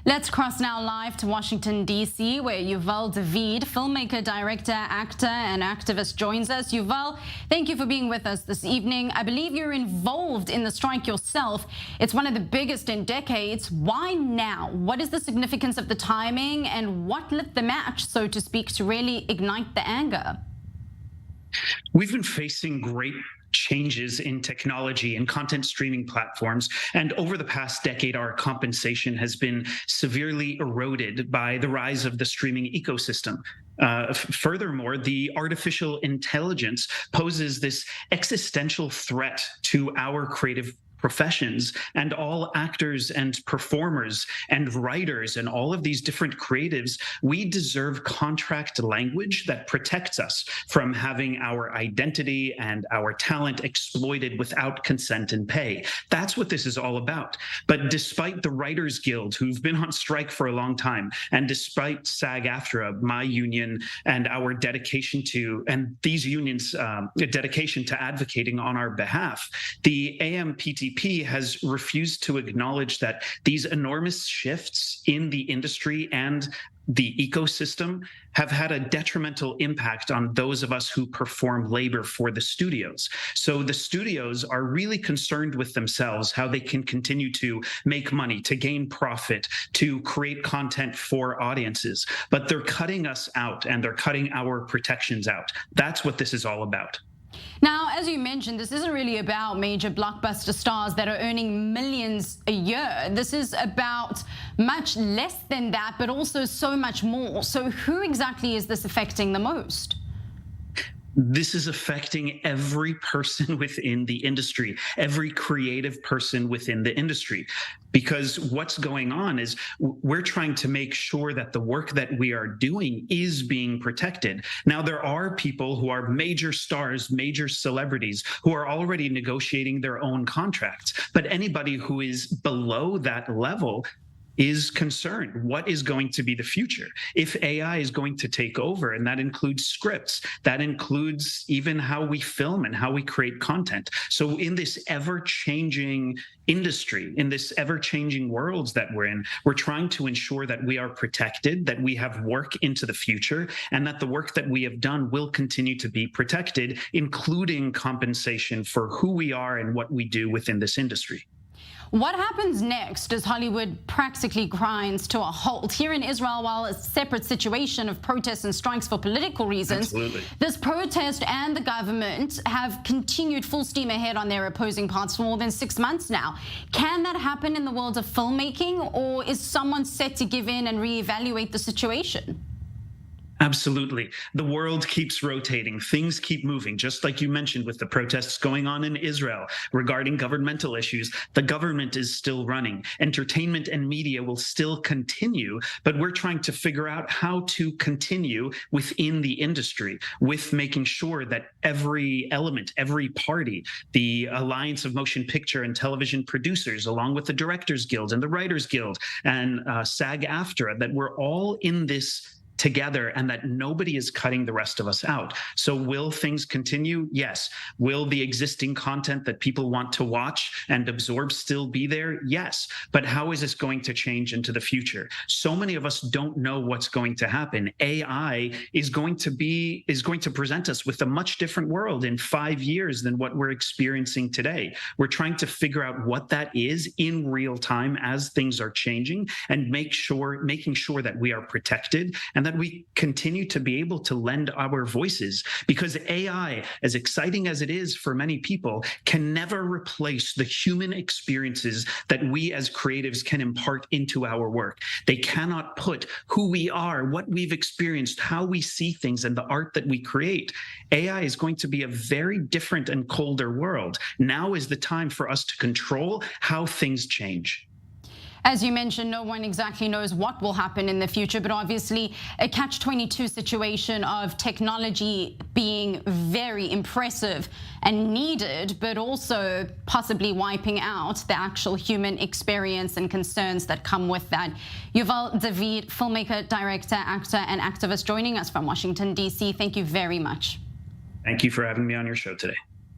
Let's cross now live to Washington, D.C., where Yuval, filmmaker, director, actor, and activist, joins us. Yuval, thank you for being with us this evening. I believe you're involved in the strike yourself. It's one of the biggest in decades. Why now? What is the significance of the timing, and what lit the match, so to speak, to really ignite the anger? We've been facing great changes in technology and content streaming platforms. And over the past decade, our compensation has been severely eroded by the rise of the streaming ecosystem. Furthermore, the artificial intelligence poses this existential threat to our creative professions, and all actors and performers and writers and all of these different creatives. We deserve contract language that protects us from having our identity and our talent exploited without consent and pay. That's what this is all about. But despite the Writers Guild, who've been on strike for a long time, and despite SAG-AFTRA, my union, and our dedication to, and these unions' dedication to advocating on our behalf, the AMPTP has refused to acknowledge that these enormous shifts in the industry and the ecosystem have had a detrimental impact on those of us who perform labor for the studios. So the studios are really concerned with themselves, how they can continue to make money, to gain profit, to create content for audiences. But they're cutting us out, and they're cutting our protections out. That's what this is all about. Now, as you mentioned, this isn't really about major blockbuster stars that are earning millions a year. This is about much less than that, but also so much more. So who exactly is this affecting the most? This is affecting every person within the industry, every creative person within the industry, because what's going on is we're trying to make sure that the work that we are doing is being protected. Now, there are people who are major stars, major celebrities, who are already negotiating their own contracts, but anybody who is below that level is concerned. What is going to be the future? If AI is going to take over, and that includes scripts, that includes even how we film and how we create content. So in this ever-changing industry, in this ever-changing worlds that we're in, we're trying to ensure that we are protected, that we have work into the future, and that the work that we have done will continue to be protected, including compensation for who we are and what we do within this industry. What happens next as Hollywood practically grinds to a halt? Here in Israel, while a separate situation of protests and strikes for political reasons, Absolutely. This protest and the government have continued full steam ahead on their opposing parts for more than 6 months now. Can that happen in the world of filmmaking, or is someone set to give in and reevaluate the situation? Absolutely. The world keeps rotating. Things keep moving, just like you mentioned with the protests going on in Israel regarding governmental issues. The government is still running. Entertainment and media will still continue, but we're trying to figure out how to continue within the industry with making sure that every element, every party, the Alliance of Motion Picture and Television Producers, along with the Directors Guild and the Writers Guild and SAG-AFTRA, that we're all in this together, and that nobody is cutting the rest of us out. So will things continue? Yes. Will the existing content that people want to watch and absorb still be there? Yes. But how is this going to change into the future? So many of us don't know what's going to happen. AI is going to present us with a much different world in 5 years than what we're experiencing today. We're trying to figure out what that is in real time as things are changing, and making sure that we are protected and that we continue to be able to lend our voices, because AI, as exciting as it is for many people, can never replace the human experiences that we as creatives can impart into our work. They cannot put who we are, what we've experienced, how we see things, and the art that we create. AI is going to be a very different and colder world. Now is the time for us to control how things change. As you mentioned, no one exactly knows what will happen in the future, but obviously a catch-22 situation of technology being very impressive and needed, but also possibly wiping out the actual human experience and concerns that come with that. Yuval, filmmaker, director, actor, and activist, joining us from Washington, D.C. Thank you very much. Thank you for having me on your show today.